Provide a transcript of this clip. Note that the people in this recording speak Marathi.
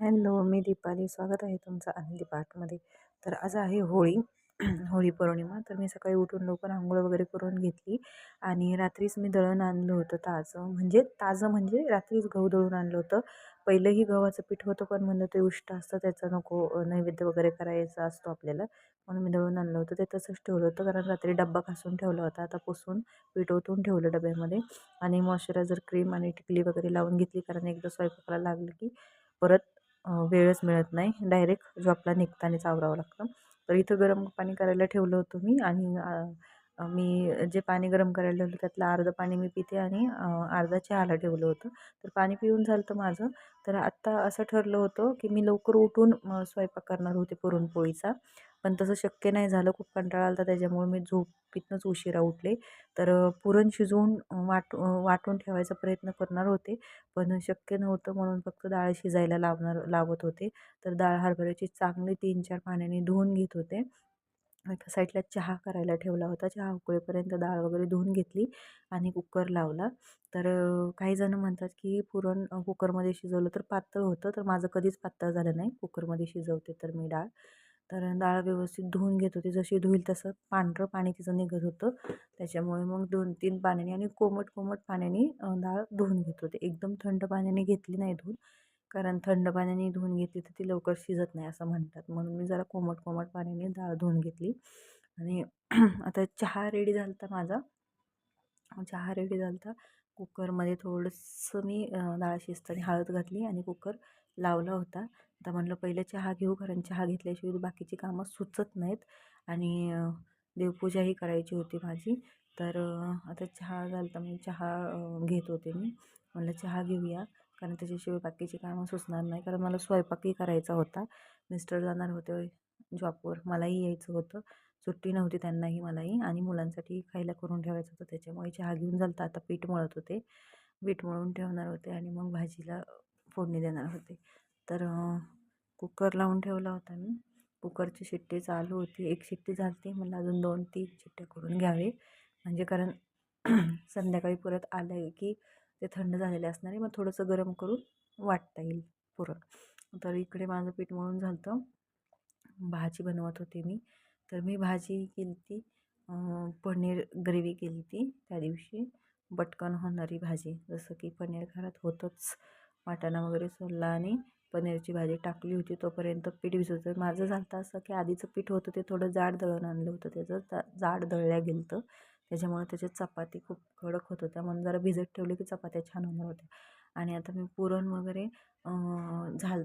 हॅलो, मी दीपाली. स्वागत आहे तुमचं आनंदी पार्कमध्ये. तर आज आहे होळी. होळी पौर्णिमा. तर मी सकाळी उठून लवकर अंघोळ वगैरे करून घेतली आणि रात्रीच मी दळण आणलं होतं ताजं म्हणजे रात्रीच गहू दळून आणलं होतं. पहिलंही गव्हाचं पीठ होतं, पण म्हणलं ते उष्ट असतं, त्याचं नको, नैवेद्य वगैरे करायचा असतो आपल्याला, म्हणून मी दळून आणलं होतं. ते तसंच ठेवलं होतं, कारण रात्री डब्बा घासून ठेवला होता. आता पुसून पीठ ओतून ठेवलं डब्यामध्ये आणि मॉइश्चरायझर क्रीम आणि टिकली वगैरे लावून घेतली, कारण एकदा स्वयंपाकाला लागलं की परत वेळच मिळत नाही. डायरेक्ट जॉबला निघतानाच आवरावं लागतं. तर इथं गरम पाणी करायला ठेवलं होतं मी आणि मी जे पाणी गरम करायला ठेवलं त्यातलं अर्धं पाणी मी पिते आणि अर्धं चहाला ठेवलं होतं. तर पाणी पिऊन झालं होतं माझं. तर आत्ता असं ठरलं होतं की मी लवकर उठून स्वयंपाक करणार होते पुरणपोळीचा. पण तसं शक्य नाही झालं. खूप कंटाळा आला होता, त्याच्यामुळे मी झोपेतनंच उशिरा उठले. तर पुरण शिजवून वाटून ठेवायचा प्रयत्न करणार होते, पण शक्य नव्हतं, म्हणून फक्त डाळ शिजायला लावत होते. तर डाळ हरभऱ्याची चांगली 3-4 पाण्याने धुवून घेत होते. एका साईडला चहा करायला ठेवला होता. चहा उकळेपर्यंत डाळ वगैरे धुवून घेतली आणि कुकर लावला. तर काही जण म्हणतात की पुरण कुकरमध्ये शिजवलं तर पातळ होतं. तर माझं कधीच पातळ झालं नाही कुकरमध्ये शिजवते तर मी डाळ. तर डाळ व्यवस्थित धुवून घेत होते. जशी धुईल तसं पांढरं पाणी तिचं निघत होतं. त्याच्यामुळे मग 2-3 पाण्याने आणि कोमट कोमट पाण्याने डाळ धुवून घेत होते. एकदम थंड पाण्याने घेतली नाही धुवून, कारण थंड पाण्याने धुवून घेतली तर ती लवकर शिजत नाही असं म्हणतात. म्हणून मी जरा कोमट कोमट पाण्याने डाळ धुवून घेतली आणि आता चहा रेडी झाला होता माझा. चहा रेडी झाला होता. कुकरमध्ये थोडंसं मी डाळ शिजताना हळद घातली आणि कुकर लावला होता. आता म्हटलं पहिलं चहा घेऊ, कारण चहा घेतल्याशिवाय बाकीची कामं सुचत नाहीत आणि देवपूजाही करायची होती माझी. तर आता चहा झाला होता, मी चहा घेत होते मी. म्हटलं चहा घेऊया, कारण त्याच्याशिवाय बाकीची कामं सुचणार नाही, कारण मला स्वयंपाकही करायचा होता. मिस्टर जाणार होते जॉबवर, मलाही यायचं होतं. सुट्टी नव्हती त्यांनाही मलाही, आणि मुलांसाठी खायला करून ठेवायचं होतं, त्याच्यामुळे चहा घेऊन झालं. आता पीठ मळत होते, पीठ मळून ठेवणार होते आणि मग भाजीला फोडणी देणार होते. तर कुकर लावून ठेवला होता मी. कुकरची शिट्टी चालू होती. एक शिट्टी झाली, मला अजून 2-3 शिट्ट्या करून घ्यावे, म्हणजे कारण संध्याकाळी परत आलं की ते थंड झालेले असणार आहे, मग थोडंसं गरम करून वाटता येईल पुरण. तर इकडे माझं पीठ मळून झालं होतं. भाजी बनवत होते मी. तर मी भाजी केली ती पनीर ग्रेव्ही केली ती त्या दिवशी. पटकन होणारी भाजी, जसं की पनीर घरात होतंच. वाटाणा वगैरे सोलला आणि पनीरची भाजी टाकली होती. तोपर्यंत पीठ भिजवतं. माझं झालं होतं असं की आधीचं पीठ होतं ते थोडं जाड दळून आणलं होतं, त्याचं जाड दळल्या गेलं होतं. त्याच्यामुळे त्याच्या चपाती खूप कडक होत होत्या, म्हणून जरा भिजत ठेवले की चपात्या छान होणार होत्या. आणि आता मी पुरण वगैरे झालं